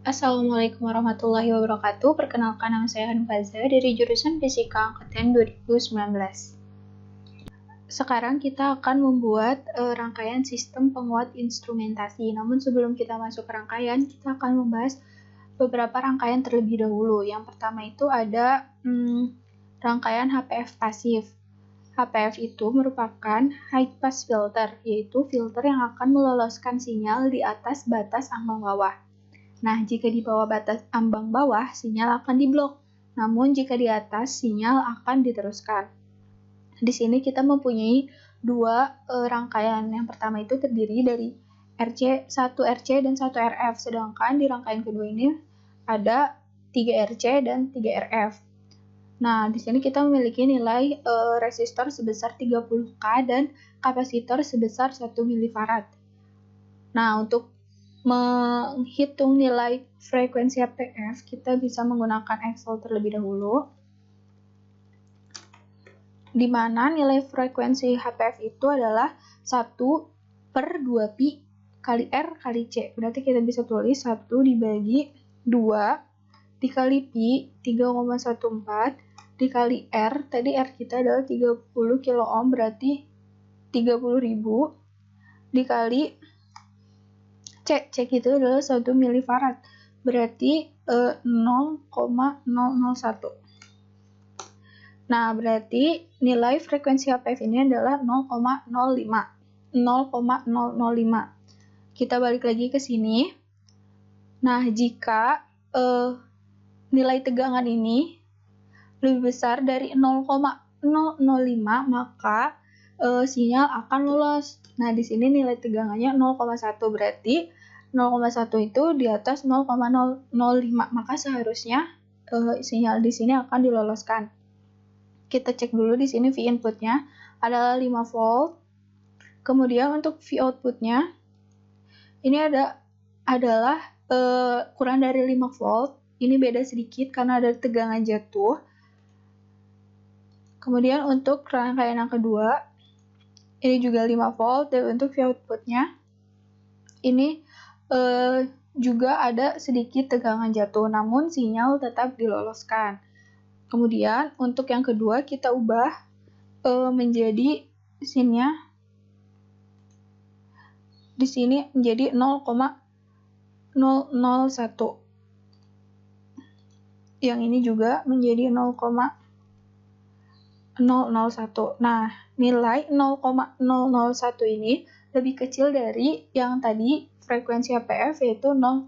Assalamualaikum warahmatullahi wabarakatuh. Perkenalkan, nama saya Hanfaza dari jurusan Fisika Angkatan 2019. Sekarang kita akan membuat rangkaian sistem penguat instrumentasi. Namun sebelum kita masuk ke rangkaian, kita akan membahas beberapa rangkaian terlebih dahulu. Yang pertama itu ada rangkaian HPF pasif. HPF itu merupakan high pass filter, yaitu filter yang akan meloloskan sinyal di atas batas ambang bawah. Nah, jika di bawah batas ambang bawah, sinyal akan diblok. Namun, jika di atas, sinyal akan diteruskan. Di sini kita mempunyai dua rangkaian. Yang pertama itu terdiri dari satu RC dan satu RF. Sedangkan di rangkaian kedua ini ada 3 RC dan 3 RF. Nah, di sini kita memiliki nilai resistor sebesar 30K dan kapasitor sebesar 1 mF. Nah, untuk menghitung nilai frekuensi HPF, kita bisa menggunakan Excel terlebih dahulu, di mana nilai frekuensi HPF itu adalah 1/2pi kali R kali C. Berarti kita bisa tulis 1 dibagi 2 dikali pi 3,14 dikali R. Tadi R kita adalah 30 kilo ohm, berarti 30.000 dikali C itu adalah 1 milifarad, berarti 0,001. Nah, berarti nilai frekuensi HPF ini adalah 0,05. Kita balik lagi ke sini. Nah, jika nilai tegangan ini lebih besar dari 0,005, maka sinyal akan lolos. Nah, di sini nilai tegangannya 0,1, berarti 0,1 itu di atas 0,005, maka seharusnya sinyal di sini akan diloloskan. Kita cek dulu di sini V inputnya adalah 5 volt. Kemudian untuk V outputnya ini adalah kurang dari 5 volt. Ini beda sedikit karena ada tegangan jatuh. Kemudian untuk rangkaian yang kedua ini juga 5 volt, dan untuk V outputnya ini juga ada sedikit tegangan jatuh, namun sinyal tetap diloloskan. Kemudian untuk yang kedua kita ubah menjadi sinnya di sini menjadi 0,001. Yang ini juga menjadi 0,001. Nah, nilai 0,001 ini lebih kecil dari yang tadi frekuensi HPF, yaitu 0,05.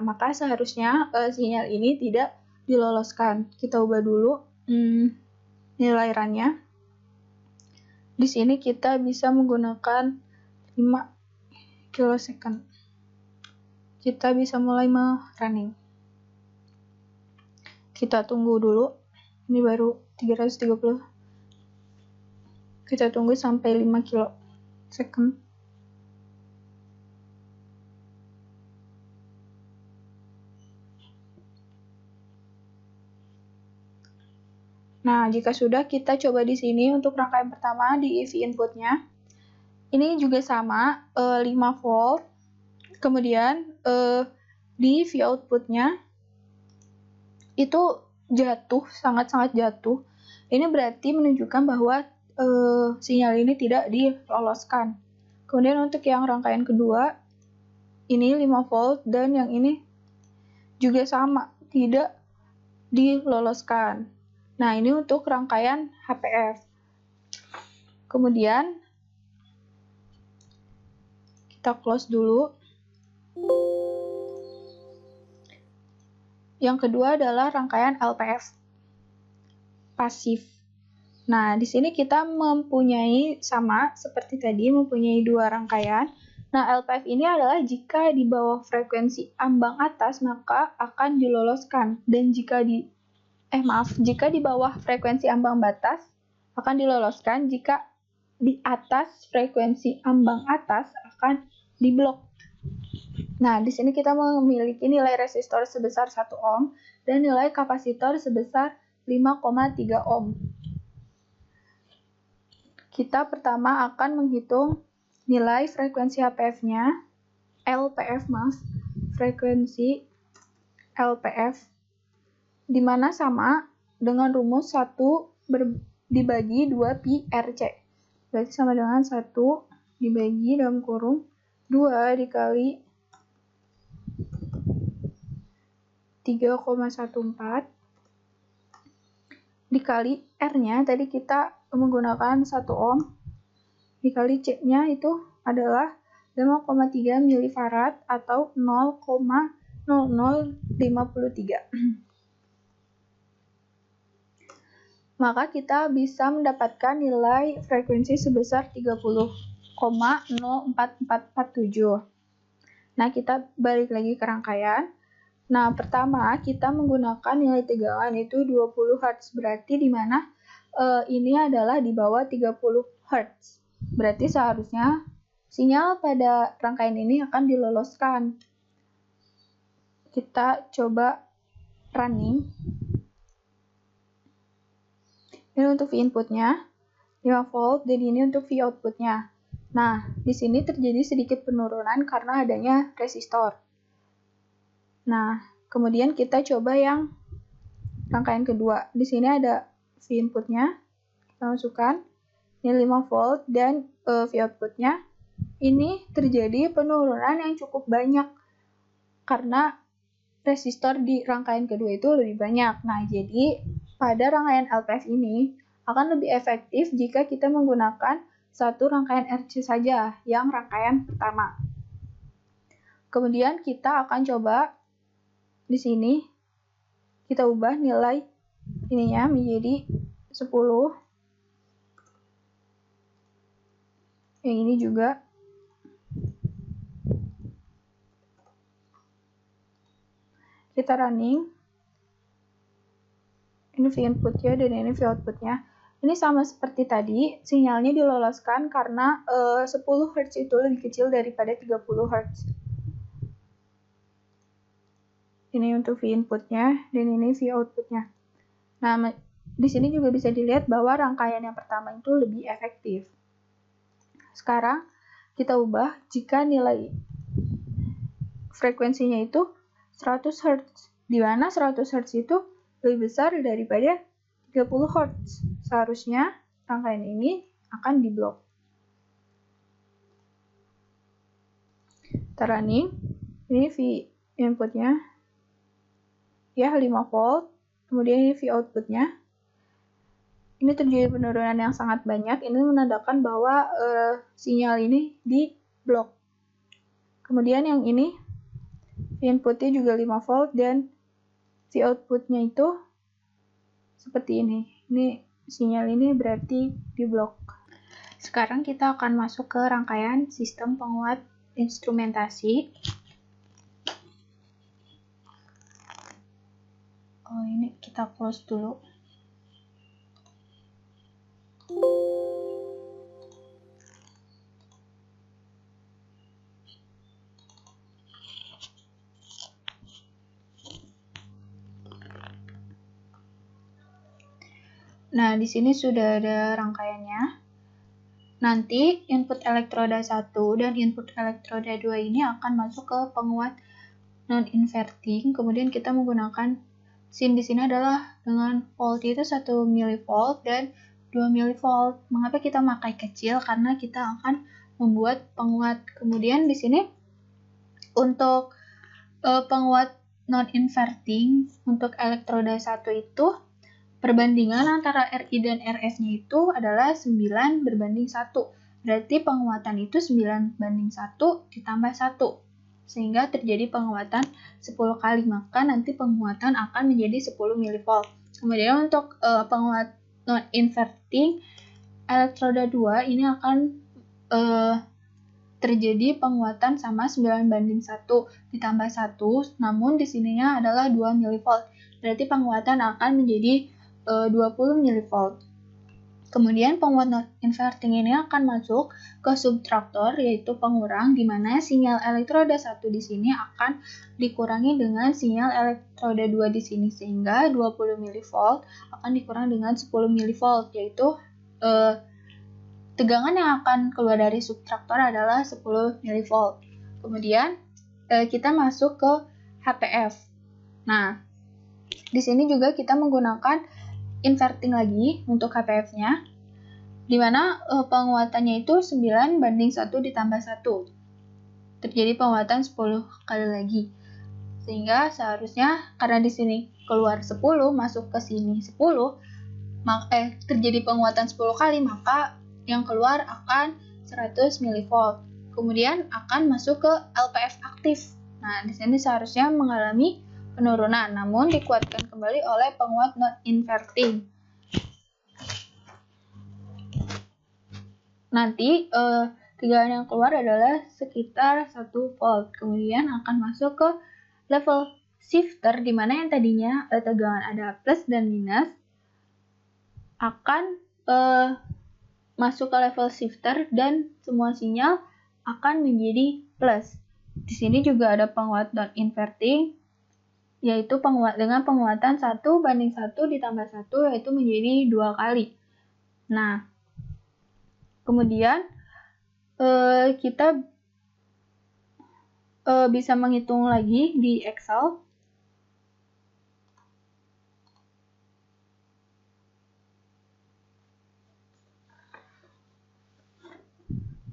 Maka seharusnya sinyal ini tidak diloloskan. Kita ubah dulu nilai RAN-nya. Di sini kita bisa menggunakan 5 kilosecond. Kita bisa mulai running. Kita tunggu dulu. Ini baru 330. Kita tunggu sampai 5 kilosecond. Nah, jika sudah, kita coba di sini untuk rangkaian pertama di V inputnya. Ini juga sama, 5 volt. Kemudian di V outputnya itu jatuh, sangat-sangat jatuh. Ini berarti menunjukkan bahwa sinyal ini tidak diloloskan. Kemudian untuk yang rangkaian kedua, ini 5 volt, dan yang ini juga sama, tidak diloloskan. Nah, ini untuk rangkaian HPF. Kemudian kita close dulu. Yang kedua adalah rangkaian LPF pasif. Nah, di sini kita mempunyai sama seperti tadi, mempunyai dua rangkaian. Nah, LPF ini adalah jika di bawah frekuensi ambang atas maka akan diloloskan, dan jika di bawah frekuensi ambang batas akan diloloskan, jika di atas frekuensi ambang atas akan diblok. Nah, di sini kita memiliki nilai resistor sebesar 1 ohm dan nilai kapasitor sebesar 5,3 ohm. Kita pertama akan menghitung nilai frekuensi HPF-nya, frekuensi LPF, di mana sama dengan rumus 1 dibagi 2 pi RC. Berarti sama dengan 1 dibagi dalam kurung 2 dikali 3,14 dikali R-nya, tadi kita menggunakan 1 ohm, dikali C-nya itu adalah 5,3 milifarad atau 0,0053. Maka kita bisa mendapatkan nilai frekuensi sebesar 30,04447. Nah, kita balik lagi ke rangkaian. Nah, pertama kita menggunakan nilai tegangan itu 20 Hz, berarti di mana ini adalah di bawah 30 Hz. Berarti seharusnya sinyal pada rangkaian ini akan diloloskan. Kita coba running. Ini untuk V inputnya 5 volt dan ini untuk V outputnya. Nah, di sini terjadi sedikit penurunan karena adanya resistor. Nah, kemudian kita coba yang rangkaian kedua. Di sini ada V inputnya, kita masukkan, ini 5 volt, dan V outputnya, ini terjadi penurunan yang cukup banyak, karena resistor di rangkaian kedua itu lebih banyak. Nah, jadi pada rangkaian LPF ini akan lebih efektif jika kita menggunakan satu rangkaian RC saja, yang rangkaian pertama. Kemudian kita akan coba di sini kita ubah nilai ininya menjadi 10. Yang ini juga. Kita running. Ini V inputnya dan ini V outputnya. Ini sama seperti tadi, sinyalnya diloloskan karena 10 Hz itu lebih kecil daripada 30 Hz. Ini untuk V inputnya dan ini V outputnya. Nah, di sini juga bisa dilihat bahwa rangkaian yang pertama itu lebih efektif. Sekarang kita ubah jika nilai frekuensinya itu 100 Hz, di mana 100 Hz itu lebih besar daripada 30 Hz. Seharusnya rangkaian ini akan diblok. Kita running. Ini V inputnya ya 5 volt, kemudian ini V outputnya. Ini terjadi penurunan yang sangat banyak. Ini menandakan bahwa sinyal ini diblok. Kemudian yang ini V inputnya juga 5 volt dan V outputnya itu seperti ini. Ini sinyal ini berarti diblok. Sekarang kita akan masuk ke rangkaian sistem penguat instrumentasi. Oh, ini kita close dulu. Nah, di sini sudah ada rangkaiannya. Nanti input elektroda 1 dan input elektroda 2 ini akan masuk ke penguat non-inverting. Kemudian kita menggunakan sin di sini adalah dengan volt itu 1 mV dan 2 mV. Mengapa kita pakai kecil? Karena kita akan membuat penguat. Kemudian di sini untuk penguat non-inverting untuk elektroda 1 itu perbandingan antara RI dan RF-nya itu adalah 9 berbanding 1. Berarti penguatan itu 9 banding 1 ditambah 1. Sehingga terjadi penguatan 10 kali, maka nanti penguatan akan menjadi 10 mV. Kemudian untuk penguat non-inverting elektroda 2 ini akan terjadi penguatan sama 9 banding 1 ditambah 1, namun di sininya adalah 2 mV. Berarti penguatan akan menjadi 20 mV. Kemudian penguat non-inverting ini akan masuk ke subtraktor, yaitu pengurang, di mana sinyal elektroda 1 di sini akan dikurangi dengan sinyal elektroda 2 di sini, sehingga 20 mV akan dikurang dengan 10 mV, yaitu tegangan yang akan keluar dari subtraktor adalah 10 mV. Kemudian kita masuk ke HPF. Nah, di sini juga kita menggunakan inverting lagi untuk HPF-nya, di mana penguatannya itu 9:1 ditambah 1. Terjadi penguatan 10 kali lagi. Sehingga seharusnya karena di sini keluar 10 masuk ke sini 10, terjadi penguatan 10 kali, maka yang keluar akan 100 mV. Kemudian akan masuk ke LPF aktif. Nah, di sini seharusnya mengalami penurunan, namun dikuatkan kembali oleh penguat non-inverting. Nanti tegangan yang keluar adalah sekitar 1 volt. Kemudian akan masuk ke level shifter, di mana yang tadinya tegangan ada plus dan minus, akan masuk ke level shifter dan semua sinyal akan menjadi plus. Di sini juga ada penguat non-inverting, yaitu dengan penguatan 1:1 ditambah 1, yaitu menjadi 2 kali. Nah, kemudian kita bisa menghitung lagi di Excel.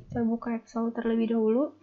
Kita buka Excel terlebih dahulu.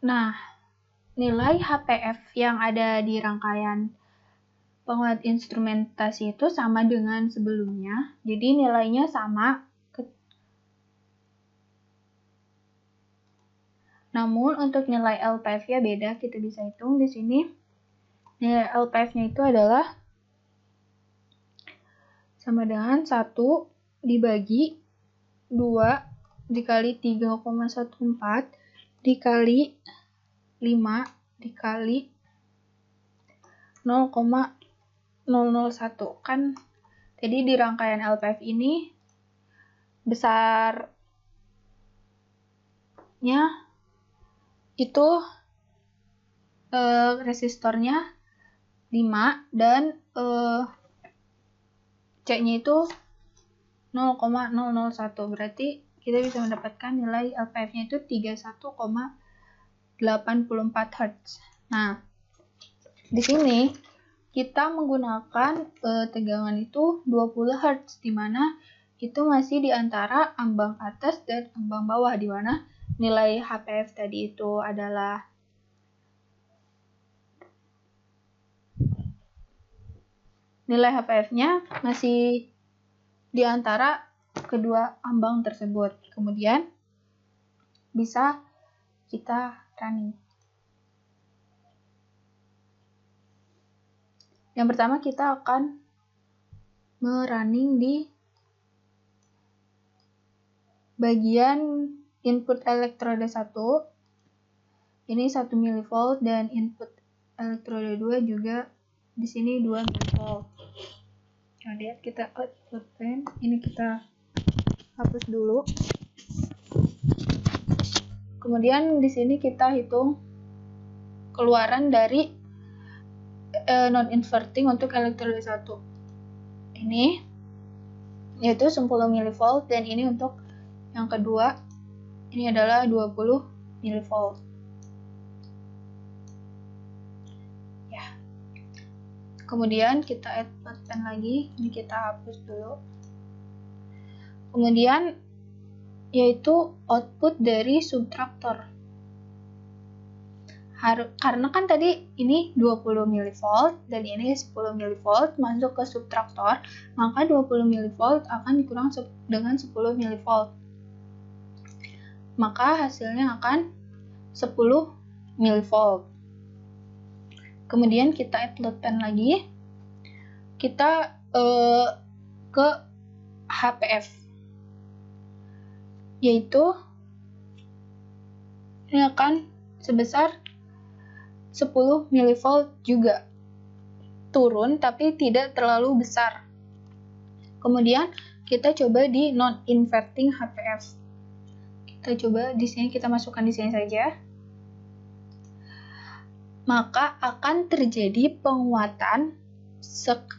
Nah, nilai HPF yang ada di rangkaian penguat instrumentasi itu sama dengan sebelumnya. Jadi nilainya sama. Namun untuk nilai LPF-nya beda, kita bisa hitung di sini. Nilai LPF-nya itu adalah sama dengan 1 dibagi 2 dikali 3,14 dikali 5 dikali 0,001. Kan jadi di rangkaian LPF ini besarnya itu resistornya 5 dan C-nya itu 0,001. Berarti kita bisa mendapatkan nilai LPF-nya itu 31,84 Hz. Nah, di sini kita menggunakan tegangan itu 20 Hz, di mana itu masih di antara ambang atas dan ambang bawah, di mana nilai HPF tadi itu adalah nilai HPF-nya masih di antara kedua ambang tersebut. Kemudian bisa kita running. Yang pertama kita akan merunning di bagian input elektroda 1. Ini 1 mV dan input elektroda 2 juga di sini 2 mV. Nah, lihat kita output pen. Ini kita hapus dulu. Kemudian di sini kita hitung keluaran dari non-inverting untuk elektroda 1. Ini yaitu 10 mV dan ini untuk yang kedua ini adalah 20 mV. Ya. Kemudian kita add button lagi, ini kita hapus dulu. Kemudian yaitu output dari subtraktor. Karena kan tadi ini 20 mV dan ini 10 mV masuk ke subtraktor, maka 20 mV akan dikurang dengan 10 mV. maka hasilnya akan 10 mV. Kemudian kita add load pen lagi, kita ke HPF, yaitu ini akan sebesar 10 mV juga, turun tapi tidak terlalu besar. Kemudian kita coba di non-inverting HPF. Kita coba di sini, kita masukkan di sini saja. Maka akan terjadi penguatan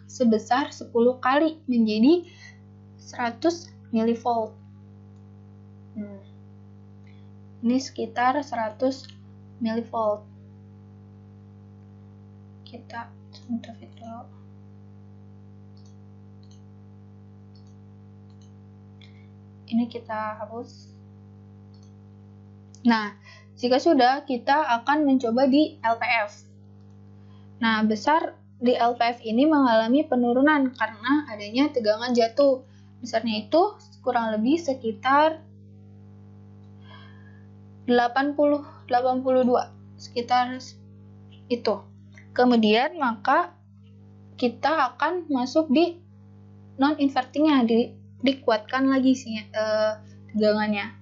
sebesar 10 kali menjadi 100 mV. Ini sekitar 100 mV. Kita counterfeit dulu. Ini kita hapus. Nah, jika sudah, kita akan mencoba di LPF. Nah, besar di LPF ini mengalami penurunan karena adanya tegangan jatuh. Besarnya itu kurang lebih sekitar 82, sekitar itu. Kemudian maka kita akan masuk di non-invertingnya, dikuatkan lagi tegangannya.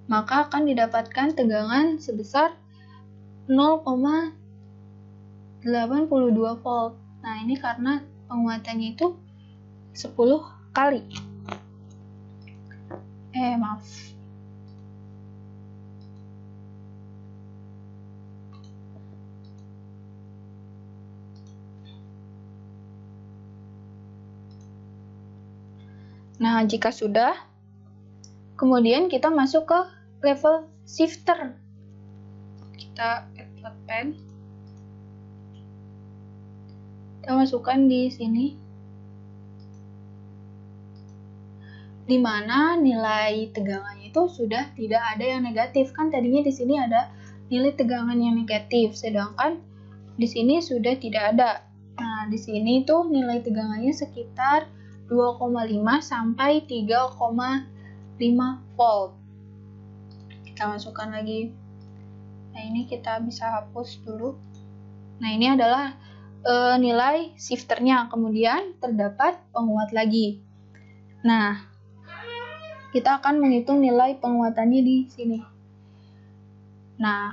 Maka akan didapatkan tegangan sebesar 0,82 volt. Nah, ini karena penguatannya itu 10 kali. Maaf. Nah, jika sudah, kemudian kita masuk ke level shifter. Kita add load pen. Kita masukkan di sini, di mana nilai tegangannya itu sudah tidak ada yang negatif. Kan tadinya di sini ada nilai tegangan yang negatif, sedangkan di sini sudah tidak ada. Nah, di sini tuh nilai tegangannya sekitar 2,5 sampai 3,5 volt. Kita masukkan lagi. Nah, ini kita bisa hapus dulu. Nah, ini adalah nilai shifternya. Kemudian terdapat penguat lagi. Nah, kita akan menghitung nilai penguatannya di sini. Nah,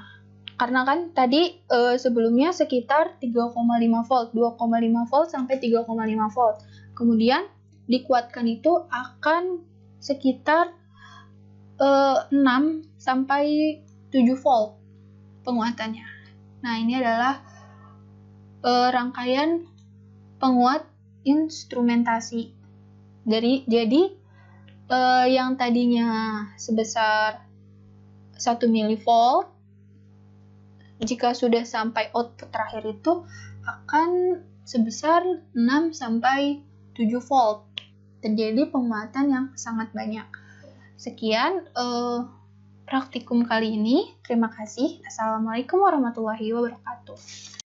karena kan tadi sebelumnya sekitar 3,5 volt, 2,5 volt sampai 3,5 volt. Kemudian dikuatkan itu akan sekitar 6 sampai 7 volt penguatannya. Nah, ini adalah rangkaian penguat instrumentasi. Jadi yang tadinya sebesar 1 mV, jika sudah sampai output terakhir itu akan sebesar 6 sampai 7 volt. Terjadi penguatan yang sangat banyak. Sekian praktikum kali ini. Terima kasih. Assalamualaikum warahmatullahi wabarakatuh.